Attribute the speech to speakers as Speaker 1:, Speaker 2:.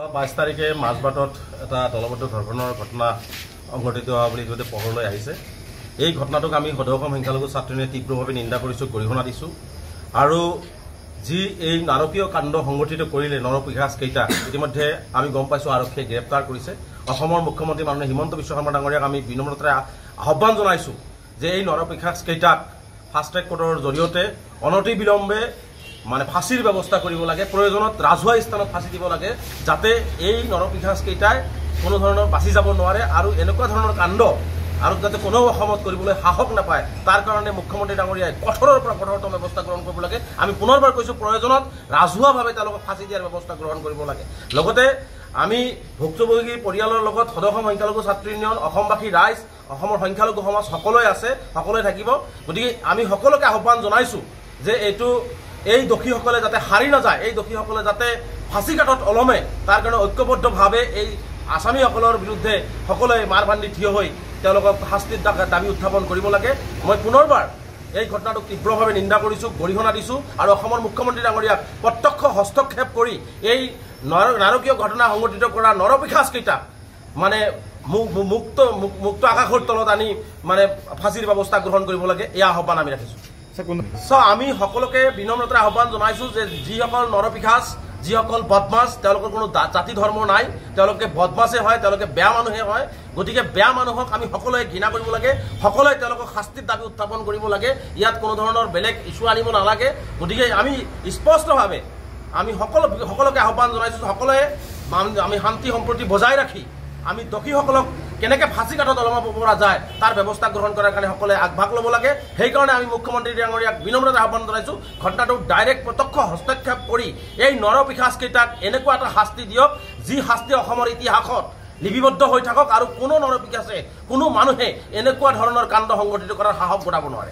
Speaker 1: 22 তাৰিখে মাজবাটত এটা দলবদ্ধ ধৰ্ষণৰ ঘটনা সংঘটিত হোৱা বুলি যদি পোহৰলৈ আহিছে। এই ঘটনাটোক আমি সদৌ অসম সংখ্যালঘু ছাত্ৰীয়ে তীব্ৰভাৱে নিন্দা কৰিছোঁ, গৰিহণা দিছোঁ। আৰু যি এই নাৰকীয় কাণ্ড সংঘটিত কৰিলে নৰপিশাচকেইটা ইতিমধ্যে আমি গম পাইছোঁ, আৰক্ষীয়ে গ্ৰেপ্তাৰ কৰিছে। অসমৰ মুখ্যমন্ত্ৰী মাননীয় হিমন্ত বিশ্ব শৰ্মা ডাঙৰীয়াক আমি বিনম্ৰতাৰে আহ্বান জনাইছোঁ যে এই নৰপিশাচকেইটাক ফাষ্ট ট্ৰেক কোৰ্টৰ জৰিয়তে অনতি বিলম্বে ফাঁসিৰ ব্যৱস্থা কৰিব লাগে, প্ৰয়োজনত ৰাজহুৱা স্থানত ফাঁসি দিব লাগে, যাতে এই নৰপিশাচকেইটাই কোনো ধৰণৰ বাচি যাব নোৱাৰে আৰু এনেকুৱা ধৰণৰ কাণ্ড আৰু যাতে কোনো অসমত কৰিবলৈ সাহস নাপায়, তাৰ কাৰণে মুখ্যমন্ত্ৰী ডাঙৰীয়াই কঠোৰৰ পৰা কঠোৰতম ব্যৱস্থা গ্ৰহণ কৰিব লাগে। আমি পুনৰবাৰ কৈছোঁ, প্ৰয়োজনত ৰাজহুৱাভাৱে তেওঁলোকক ফাঁসি দিয়াৰ ব্যৱস্থা গ্ৰহণ কৰিব লাগে। লগতে আমি ভুক্তভোগী পৰিয়ালৰ লগত সদৌ অসম সংখ্যালঘু ছাত্ৰী ইউনিয়ন, অসমবাসী ৰাইজ, অসমৰ সংখ্যালঘু সমাজ সকলোৱে আছে, সকলোৱে থাকিব। গতিকে আমি সকলোকে আহ্বান জনাইছোঁ যে এই দোষীসকলে যাতে হাৰি নাযায়, এই দোষীসকলে যাতে ফাঁচি কাঠত ওলমে, তাৰ কাৰণে ঐক্যবদ্ধভাৱে এই আসামীসকলৰ বিৰুদ্ধে সকলোৱে মাৰ বান্ধি থিয় হৈ তেওঁলোকক শাস্তিৰ দাবী উত্থাপন কৰিব লাগে। মই পুনৰবাৰ এই ঘটনাটোক তীব্ৰভাৱে নিন্দা কৰিছোঁ, গৰিহণা দিছোঁ আৰু অসমৰ মুখ্যমন্ত্ৰী ডাঙৰীয়াক প্ৰত্যক্ষ হস্তক্ষেপ কৰি এই নাৰকীয় ঘটনা সংঘটিত কৰা নৰপিশাচকেইটাক মুক্ত আকাশৰ তলত আনি ফাঁসিৰ ব্যৱস্থা গ্ৰহণ কৰিব লাগে, এই আহ্বান আমি ৰাখিছোঁ। আমি সকলোকে বিনম্ৰতাৰে আহ্বান জনাইছোঁ যে যিসকল নৰপিশাচ, যিসকল বদমাছ, তেওঁলোকৰ কোনো জাতি ধৰ্ম নাই, তেওঁলোকে বদমাছে হয়, তেওঁলোকে বেয়া মানুহে হয়। গতিকে বেয়া মানুহক আমি সকলোৱে ঘৃণা কৰিব লাগে, সকলোৱে তেওঁলোকক শাস্তিৰ দাবী উত্থাপন কৰিব লাগে। ইয়াত কোনো ধৰণৰ বেলেগ ইছ্যু আনিব নালাগে। গতিকে আমি স্পষ্টভাৱে আমি সকলোকে আহ্বান জনাইছোঁ, সকলোৱে আমি শান্তি সম্প্ৰীতি বজাই ৰাখি আমি দোষীসকলক কেনেকৈ ফাঁসি কাঠত ওলমাব পৰা যায় তাৰ ব্যৱস্থা গ্ৰহণ কৰাৰ কাৰণে সকলোৱে আগভাগ ল'ব লাগে। সেইকাৰণে আমি মুখ্যমন্ত্ৰী ডাঙৰীয়াক বিনম্ৰতাৰে আহ্বান জনাইছোঁ, ঘটনাটোক ডাইৰেক্ট প্ৰত্যক্ষ হস্তক্ষেপ কৰি এই নৰপিশাচকেইটাক এনেকুৱা এটা শাস্তি দিয়ক, যি শাস্তি অসমৰ ইতিহাসত লিপিবদ্ধ হৈ থাকক আৰু কোনো নৰপিশাচে, কোনো মানুহে এনেকুৱা ধৰণৰ কাণ্ড সংঘটিত কৰাৰ সাহস গোটাব নোৱাৰে।